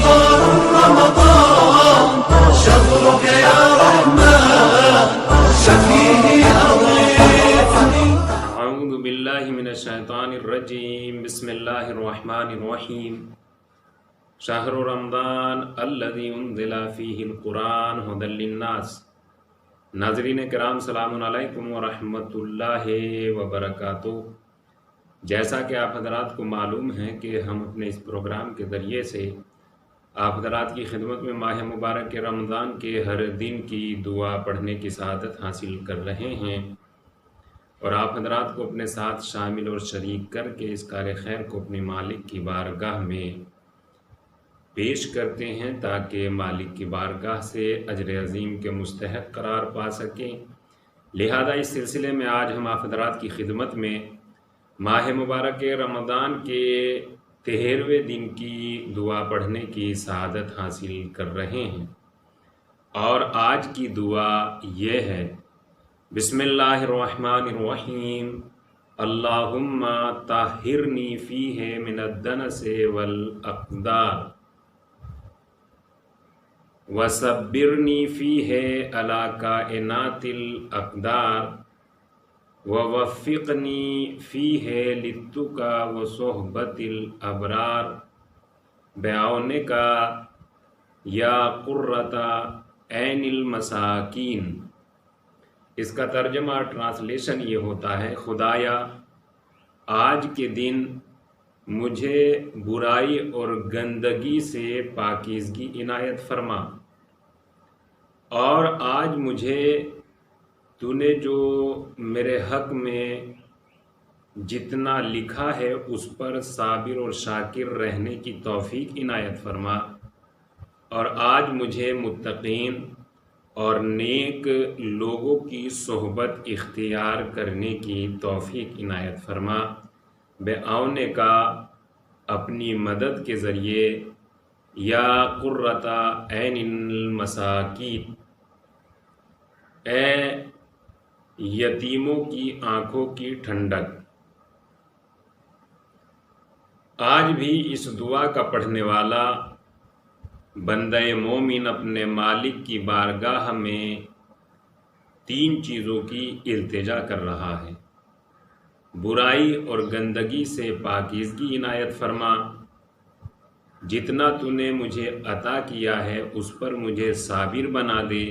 شهر رمضان شهرك يا رحمن شفيه أضيفني. اعوذ باللہ من الشیطان الرجیم. بسم اللہ الرحمن الرحیم. شہر رمضان الذی انزل فیہ القرآن ھدی للناس. ناظرین کرام سلام علیکم ورحمۃ اللہ وبرکاتہ. جیسا کہ آپ حضرات کو معلوم ہے کہ ہم اپنے اس پروگرام کے ذریعے سے آپ حضرات کی خدمت میں ماہ مبارک کے رمضان کے ہر دن کی دعا پڑھنے کی سعادت حاصل کر رہے ہیں، اور آپ حضرات کو اپنے ساتھ شامل اور شریک کر کے اس کار خیر کو اپنے مالک کی بارگاہ میں پیش کرتے ہیں تاکہ مالک کی بارگاہ سے اجر عظیم کے مستحق قرار پا سکیں. لہذا اس سلسلے میں آج ہم آپ حضرات کی خدمت میں ماہ مبارک رمضان کے 13ویں دن کی دعا پڑھنے کی سعادت حاصل کر رہے ہیں، اور آج کی دعا یہ ہے: بسم اللہ الرحمن الرحیم. اللہم طہرنی فیہ من الدنس والاقدار وصبرنی فیہ علی کائنات الاقدار ووفقنی فیہ للتقی وصحبت الابرار بعونک یا قرۃ عین المساکین. اس کا ترجمہ ٹرانسلیشن یہ ہوتا ہے: خدایا آج کے دن مجھے برائی اور گندگی سے پاکیزگی عنایت فرما، اور آج مجھے تو نے جو میرے حق میں جتنا لکھا ہے اس پر صابر اور شاکر رہنے کی توفیق عنایت فرما، اور آج مجھے متقین اور نیک لوگوں کی صحبت اختیار کرنے کی توفیق عنایت فرما، بعون کا اپنی مدد کے ذریعے، یا قرۃ عین المساکین اے یتیموں کی آنکھوں کی ٹھنڈک. آج بھی اس دعا کا پڑھنے والا بندہ مومن اپنے مالک کی بارگاہ میں 3 چیزوں کی التجا کر رہا ہے: برائی اور گندگی سے پاکیزگی عنایت فرما، جتنا تو نے مجھے عطا کیا ہے اس پر مجھے صابر بنا دے،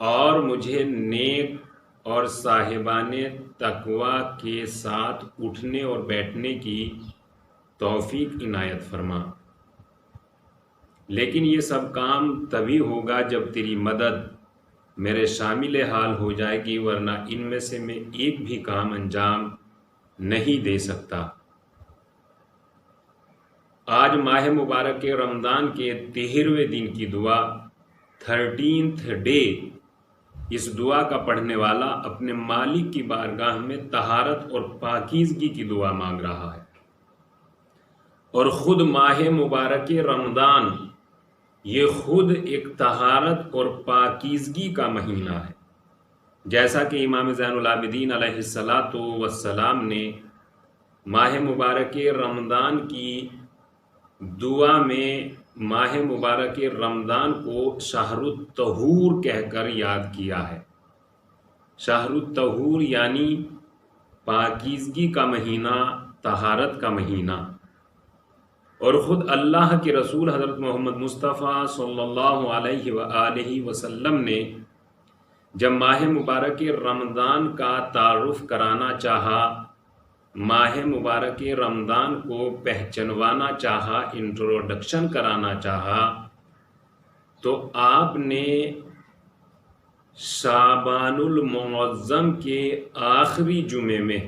اور مجھے نیک اور صاحبان تقوی کے ساتھ اٹھنے اور بیٹھنے کی توفیق عنایت فرما. لیکن یہ سب کام تبھی ہوگا جب تیری مدد میرے شامل حال ہو جائے گی، ورنہ ان میں سے میں ایک بھی کام انجام نہیں دے سکتا. آج ماہ مبارک رمضان کے 13ویں دن کی دعا 13th ڈے. اس دعا کا پڑھنے والا اپنے مالک کی بارگاہ میں طہارت اور پاکیزگی کی دعا مانگ رہا ہے، اور خود ماہ مبارک رمضان یہ خود ایک طہارت اور پاکیزگی کا مہینہ ہے. جیسا کہ امام زین العابدین علیہ السلام نے ماہ مبارک رمضان کی دعا میں ماہ مبارک رمضان کو شہر الطہور کہہ کر یاد کیا ہے. شہر الطہور یعنی پاکیزگی کا مہینہ، طہارت کا مہینہ. اور خود اللہ کے رسول حضرت محمد مصطفیٰ صلی اللہ علیہ وآلہ وسلم نے جب ماہ مبارک رمضان کا تعارف کرانا چاہا، ماہ مبارک رمضان کو پہچنوانا چاہا، انٹروڈکشن کرانا چاہا، تو آپ نے شعبان المعظم کے آخری جمعے میں،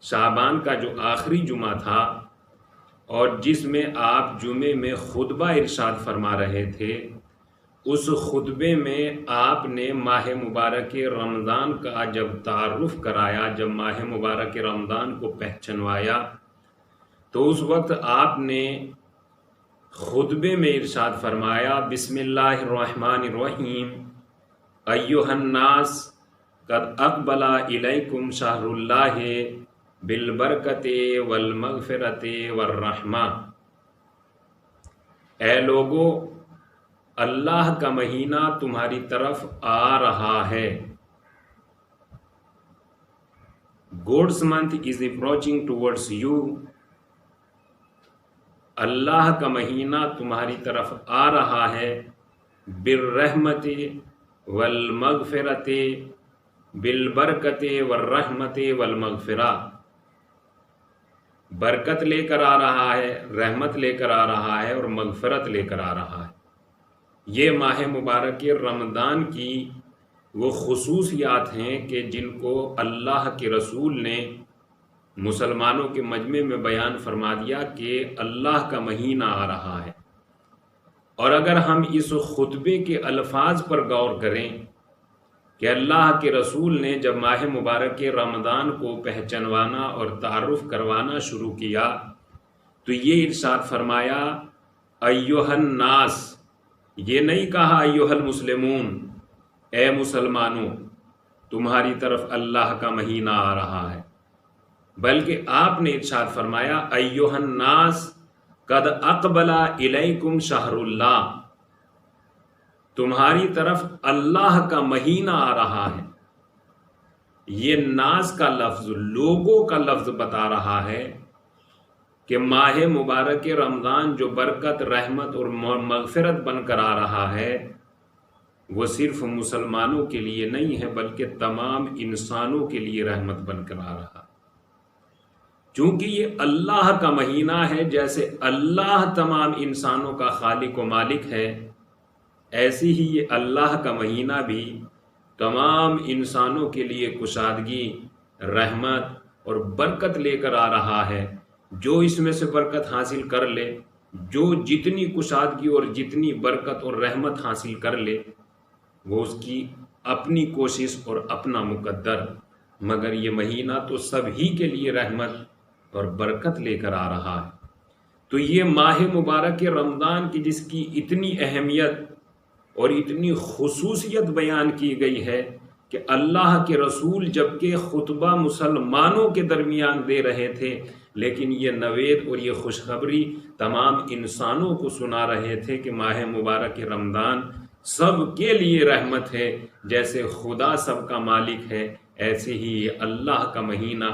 شعبان کا جو آخری جمعہ تھا اور جس میں آپ جمعے میں خطبہ ارشاد فرما رہے تھے، اس خطبے میں آپ نے ماہ مبارک رمضان کا جب تعارف کرایا، جب ماہ مبارک رمضان کو پہچنوایا، تو اس وقت آپ نے خطبے میں ارشاد فرمایا: بسم اللہ الرحمن الرحیم، ایھا الناس قد اقبل الیکم شہر اللہ بالبرکۃ والمغفرۃ والرحمہ. اے لوگو اللہ کا مہینہ تمہاری طرف آ رہا ہے. God's month is approaching towards you. اللہ کا مہینہ تمہاری طرف آ رہا ہے. بالرحمت والمغفرت، بالبرکت والرحمت والمغفرہ، برکت لے کر آ رہا ہے، رحمت لے کر آ رہا ہے اور مغفرت لے کر آ رہا ہے. یہ ماہ مبارک رمضان کی وہ خصوصیات ہیں کہ جن کو اللہ کے رسول نے مسلمانوں کے مجمع میں بیان فرما دیا کہ اللہ کا مہینہ آ رہا ہے. اور اگر ہم اس خطبے کے الفاظ پر غور کریں کہ اللہ کے رسول نے جب ماہ مبارک رمضان کو پہچانوانا اور تعارف کروانا شروع کیا تو یہ ارشاد فرمایا ایھا الناس، یہ نہیں کہا ایھا المسلمون، اے مسلمانوں تمہاری طرف اللہ کا مہینہ آ رہا ہے، بلکہ آپ نے ارشاد فرمایا ایھا الناس قد اقبل الیکم شہر اللہ، تمہاری طرف اللہ کا مہینہ آ رہا ہے. یہ ناس کا لفظ لوگوں کا لفظ بتا رہا ہے کہ ماہ مبارک رمضان جو برکت، رحمت اور مغفرت بن کر آ رہا ہے وہ صرف مسلمانوں کے لیے نہیں ہے بلکہ تمام انسانوں کے لیے رحمت بن کر آ رہا ہے. چونکہ یہ اللہ کا مہینہ ہے، جیسے اللہ تمام انسانوں کا خالق و مالک ہے، ایسی ہی یہ اللہ کا مہینہ بھی تمام انسانوں کے لیے کشادگی، رحمت اور برکت لے کر آ رہا ہے. جو اس میں سے برکت حاصل کر لے، جو جتنی کشادگی اور جتنی برکت اور رحمت حاصل کر لے، وہ اس کی اپنی کوشش اور اپنا مقدر، مگر یہ مہینہ تو سب ہی کے لیے رحمت اور برکت لے کر آ رہا ہے. تو یہ ماہ مبارک رمضان کی جس کی اتنی اہمیت اور اتنی خصوصیت بیان کی گئی ہے کہ اللہ کے رسول جبکہ خطبہ مسلمانوں کے درمیان دے رہے تھے لیکن یہ نوید اور یہ خوشخبری تمام انسانوں کو سنا رہے تھے کہ ماہ مبارک رمضان سب کے لیے رحمت ہے. جیسے خدا سب کا مالک ہے، ایسے ہی یہ اللہ کا مہینہ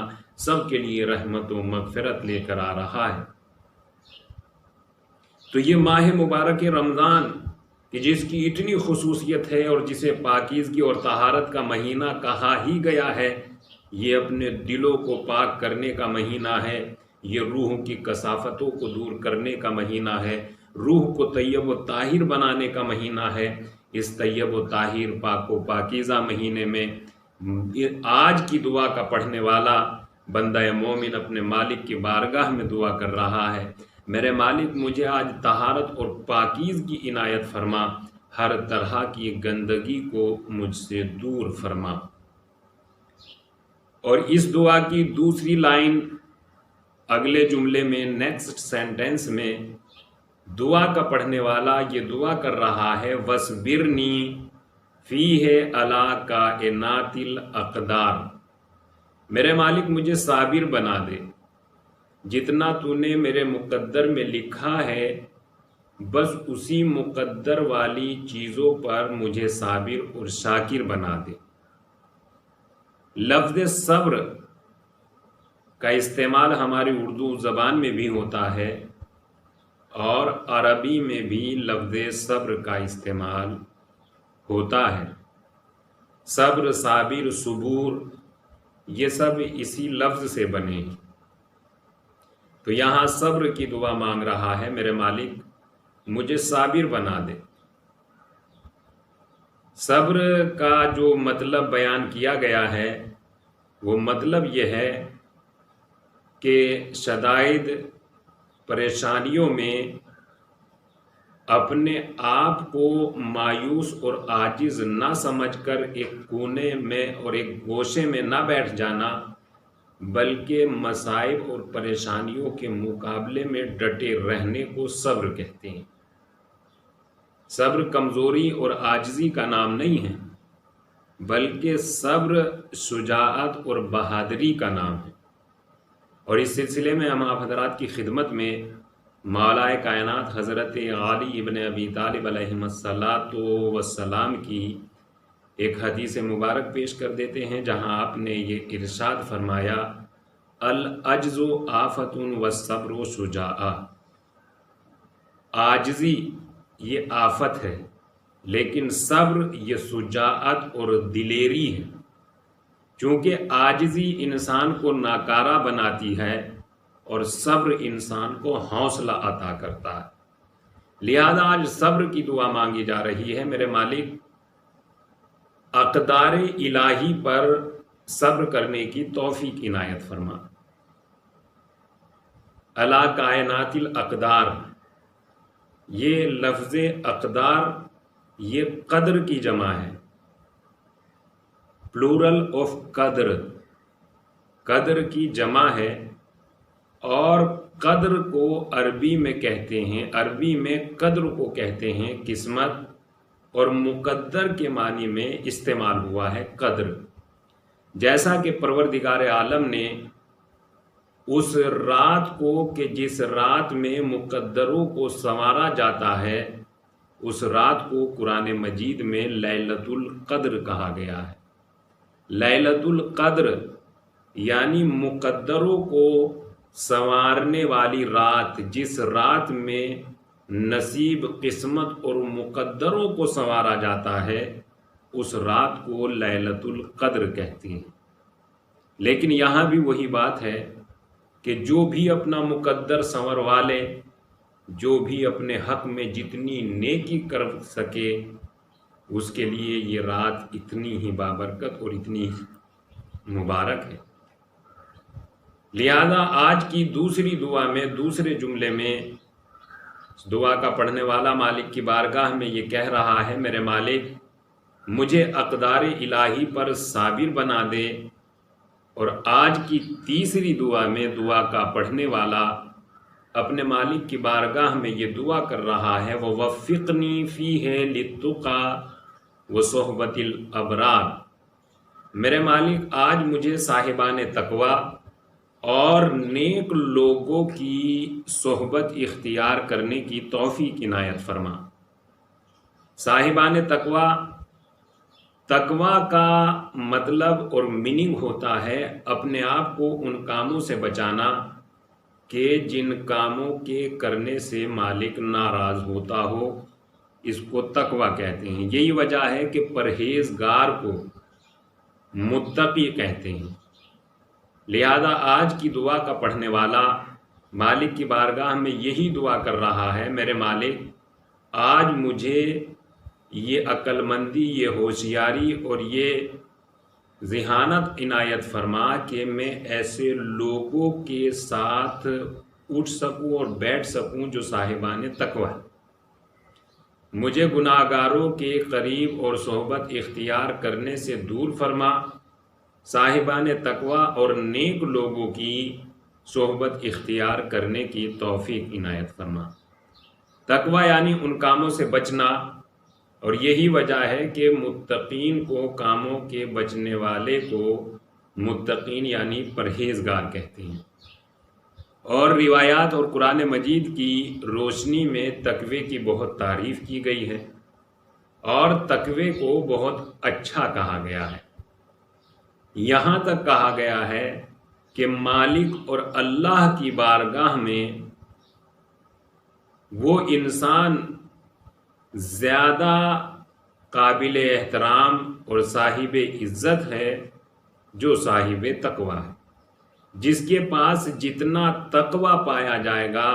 سب کے لیے رحمت و مغفرت لے کر آ رہا ہے. تو یہ ماہ مبارک رمضان کہ جس کی اتنی خصوصیت ہے اور جسے پاکیزگی اور طہارت کا مہینہ کہا ہی گیا ہے، یہ اپنے دلوں کو پاک کرنے کا مہینہ ہے، یہ روح کی کثافتوں کو دور کرنے کا مہینہ ہے، روح کو طیب و طاہر بنانے کا مہینہ ہے. اس طیب و طاہر، پاک و پاکیزہ مہینے میں آج کی دعا کا پڑھنے والا بندہ مومن اپنے مالک کی بارگاہ میں دعا کر رہا ہے، میرے مالک مجھے آج طہارت اور پاکیزگی عنایت فرما، ہر طرح کی گندگی کو مجھ سے دور فرما. اور اس دعا کی دوسری لائن اگلے جملے میں، نیکسٹ سینٹنس میں دعا کا پڑھنے والا یہ دعا کر رہا ہے وَاصْبِرْنِي فِيهِ عَلَىٰ كَائِنَاتِ الْأَقْدَارِ، میرے مالک مجھے صابر بنا دے، جتنا تو نے میرے مقدر میں لکھا ہے بس اسی مقدر والی چیزوں پر مجھے صابر اور شاکر بنا دے. لفظ صبر کا استعمال ہماری اردو زبان میں بھی ہوتا ہے اور عربی میں بھی لفظ صبر کا استعمال ہوتا ہے. صبر، صابر، صبور یہ سب اسی لفظ سے بنے ہیں. تو یہاں صبر کی دعا مانگ رہا ہے، میرے مالک مجھے صابر بنا دے. صبر کا جو مطلب بیان کیا گیا ہے وہ مطلب یہ ہے کہ شدائد، پریشانیوں میں اپنے آپ کو مایوس اور عاجز نہ سمجھ کر ایک کونے میں اور ایک گوشے میں نہ بیٹھ جانا، بلکہ مصائب اور پریشانیوں کے مقابلے میں ڈٹے رہنے کو صبر کہتے ہیں. صبر کمزوری اور عاجزی کا نام نہیں ہے بلکہ صبر شجاعت اور بہادری کا نام ہے. اور اس سلسلے میں ہم آپ حضرات کی خدمت میں مولا کائنات حضرت علی ابن ابی طالب علیہ السلام کی ایک حدیث مبارک پیش کر دیتے ہیں، جہاں آپ نے یہ ارشاد فرمایا، العجز آفت والصبر شجاع، عاجزی یہ آفت ہے لیکن صبر یہ شجاعت اور دلیری ہے، چونکہ عاجزی انسان کو ناکارہ بناتی ہے اور صبر انسان کو حوصلہ عطا کرتا ہے۔ لہذا آج صبر کی دعا مانگی جا رہی ہے، میرے مالک اقدار الہی پر صبر کرنے کی توفیق عنایت فرما۔ علی کائنات الاقدار، یہ لفظ اقدار یہ قدر کی جمع ہے، پلورل آف قدر، قدر کی جمع ہے، اور قدر کو عربی میں کہتے ہیں، عربی میں قدر کو کہتے ہیں قسمت، اور مقدر کے معنی میں استعمال ہوا ہے قدر۔ جیسا کہ پروردگار عالم نے اس رات کو کہ جس رات میں مقدروں کو سنوارا جاتا ہے، اس رات کو قرآن مجید میں لیلۃ القدر کہا گیا ہے۔ لیلۃ القدر یعنی مقدروں کو سنوارنے والی رات، جس رات میں نصیب، قسمت اور مقدروں کو سنوارا جاتا ہے، اس رات کو لیلۃ القدر کہتے ہیں۔ لیکن یہاں بھی وہی بات ہے کہ جو بھی اپنا مقدر سنوروا لے، جو بھی اپنے حق میں جتنی نیکی کر سکے، اس کے لیے یہ رات اتنی ہی بابرکت اور اتنی مبارک ہے۔ لہذا آج کی دوسری دعا میں، دوسرے جملے میں، دعا کا پڑھنے والا مالک کی بارگاہ میں یہ کہہ رہا ہے، میرے مالک مجھے اقدار الہی پر صابر بنا دے۔ اور آج کی تیسری دعا میں دعا کا پڑھنے والا اپنے مالک کی بارگاہ میں یہ دعا کر رہا ہے، وَوَفِّقْنِي فِيهِ لِلتُّقَىٰ وَصُحْبَةِ الْأَبْرَارِ، میرے مالک آج مجھے صاحبان تقوی اور نیک لوگوں کی صحبت اختیار کرنے کی توفیق عنایت فرما۔ صاحبان تقوی، تقوی کا مطلب اور میننگ ہوتا ہے اپنے آپ کو ان کاموں سے بچانا کہ جن کاموں کے کرنے سے مالک ناراض ہوتا ہو، اس کو تقوی کہتے ہیں۔ یہی وجہ ہے کہ پرہیزگار کو متقی کہتے ہیں۔ لہذا آج کی دعا کا پڑھنے والا مالک کی بارگاہ میں یہی دعا کر رہا ہے، میرے مالک آج مجھے یہ عقل مندی، یہ ہوشیاری اور یہ ذہانت عنایت فرما کہ میں ایسے لوگوں کے ساتھ اٹھ سکوں اور بیٹھ سکوں جو صاحبان تقوی ہیں۔ مجھے گناہ گاروں کے قریب اور صحبت اختیار کرنے سے دور فرما، صاحبان تقوی اور نیک لوگوں کی صحبت اختیار کرنے کی توفیق عنایت فرما۔ تقوی یعنی ان کاموں سے بچنا، اور یہی وجہ ہے کہ متقین کو، کاموں کے بچنے والے کو متقین یعنی پرہیزگار کہتے ہیں۔ اور روایات اور قرآن مجید کی روشنی میں تقوی کی بہت تعریف کی گئی ہے، اور تقوی کو بہت اچھا کہا گیا ہے۔ یہاں تک کہا گیا ہے کہ مالک اور اللہ کی بارگاہ میں وہ انسان زیادہ قابل احترام اور صاحب عزت ہے جو صاحب تقوی ہے۔ جس کے پاس جتنا تقوی پایا جائے گا،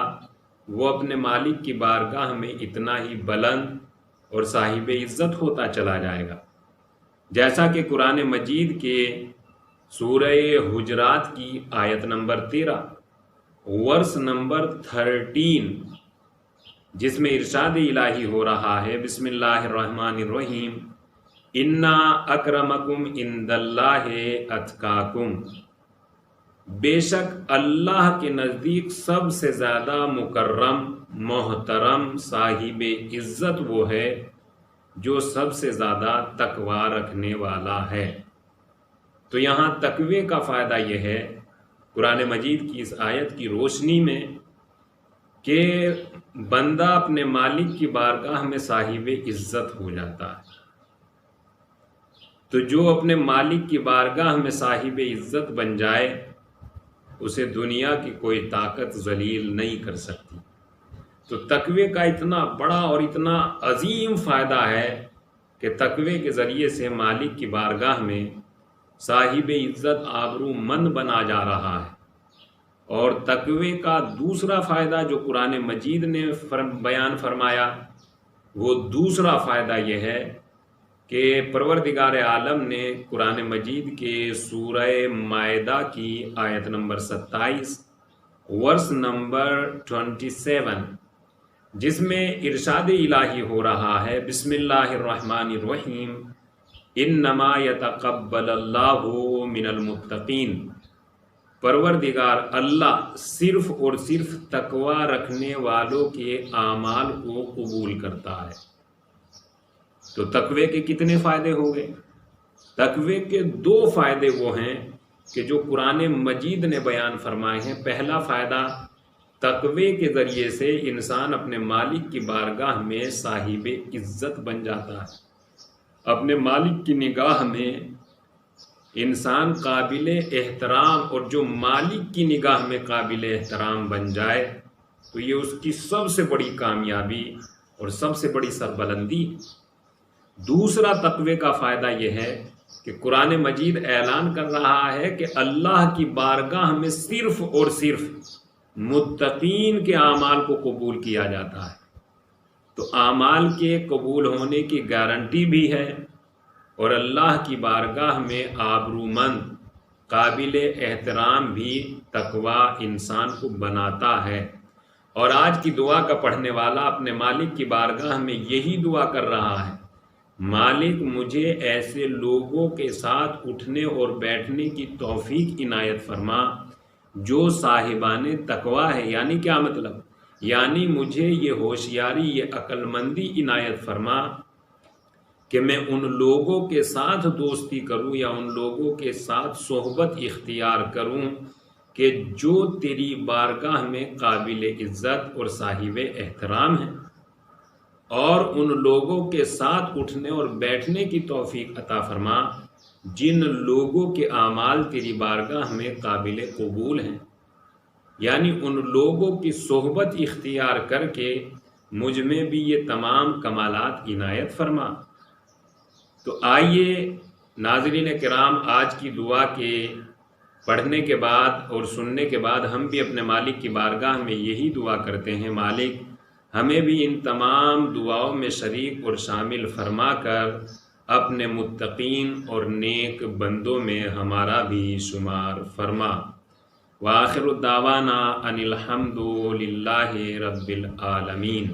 وہ اپنے مالک کی بارگاہ میں اتنا ہی بلند اور صاحب عزت ہوتا چلا جائے گا۔ جیسا کہ قرآن مجید کے سورہ حجرات کی آیت نمبر 13 ورس نمبر 13، جس میں ارشاد الہی ہو رہا ہے، بسم اللہ الرحمن الرحیم، انا اکرمکم عند اللہ اتقاکم، بے شک اللہ کے نزدیک سب سے زیادہ مکرم، محترم، صاحب عزت وہ ہے جو سب سے زیادہ تقوی رکھنے والا ہے۔ تو یہاں تقوی کا فائدہ یہ ہے قرآن مجید کی اس آیت کی روشنی میں کہ بندہ اپنے مالک کی بارگاہ میں صاحب عزت ہو جاتا ہے، تو جو اپنے مالک کی بارگاہ میں صاحب عزت بن جائے اسے دنیا کی کوئی طاقت ذلیل نہیں کر سکتی۔ تو تقوی کا اتنا بڑا اور اتنا عظیم فائدہ ہے کہ تقوی کے ذریعے سے مالک کی بارگاہ میں صاحب عزت آبرو مند بنا جا رہا ہے۔ اور تقوی کا دوسرا فائدہ جو قرآن مجید نے بیان فرمایا، وہ دوسرا فائدہ یہ ہے کہ پروردگار عالم نے قرآن مجید کے سورہ مائدہ کی آیت نمبر 27 ورس نمبر 27 جس میں ارشاد الہی ہو رہا ہے، بسم اللہ الرحمن الرحیم، انما یتقبل اللہ من المتقین، پروردگار اللہ صرف اور صرف تقوی رکھنے والوں کے اعمال کو قبول کرتا ہے۔ تو تقوی کے کتنے فائدے ہو گئے؟ تقوی کے دو فائدے وہ ہیں کہ جو قرآن مجید نے بیان فرمائے ہیں۔ پہلا فائدہ، تقوی کے ذریعے سے انسان اپنے مالک کی بارگاہ میں صاحب عزت بن جاتا ہے، اپنے مالک کی نگاہ میں انسان قابل احترام، اور جو مالک کی نگاہ میں قابل احترام بن جائے تو یہ اس کی سب سے بڑی کامیابی اور سب سے بڑی سربلندی۔ دوسرا تقوی کا فائدہ یہ ہے کہ قرآن مجید اعلان کر رہا ہے کہ اللہ کی بارگاہ میں صرف اور صرف متقین کے اعمال کو قبول کیا جاتا ہے۔ تو اعمال کے قبول ہونے کی گارنٹی بھی ہے، اور اللہ کی بارگاہ میں آبرومند قابل احترام بھی تقوی انسان کو بناتا ہے۔ اور آج کی دعا کا پڑھنے والا اپنے مالک کی بارگاہ میں یہی دعا کر رہا ہے، مالک مجھے ایسے لوگوں کے ساتھ اٹھنے اور بیٹھنے کی توفیق عنایت فرما جو صاحبان تقوی ہے۔ یعنی کیا مطلب؟ یعنی مجھے یہ ہوشیاری، یہ عقل مندی عنایت فرما کہ میں ان لوگوں کے ساتھ دوستی کروں یا ان لوگوں کے ساتھ صحبت اختیار کروں کہ جو تیری بارگاہ میں قابل عزت اور صاحب احترام ہیں، اور ان لوگوں کے ساتھ اٹھنے اور بیٹھنے کی توفیق عطا فرما جن لوگوں کے اعمال تیری بارگاہ میں قابل قبول ہیں۔ یعنی ان لوگوں کی صحبت اختیار کر کے مجھ میں بھی یہ تمام کمالات عنایت فرما۔ تو آئیے ناظرین کرام، آج کی دعا کے پڑھنے کے بعد اور سننے کے بعد ہم بھی اپنے مالک کی بارگاہ میں یہی دعا کرتے ہیں، مالک ہمیں بھی ان تمام دعاؤں میں شریک اور شامل فرما کر اپنے متقین اور نیک بندوں میں ہمارا بھی شمار فرما۔ وآخر دعوانا ان الحمد للہ رب العالمین۔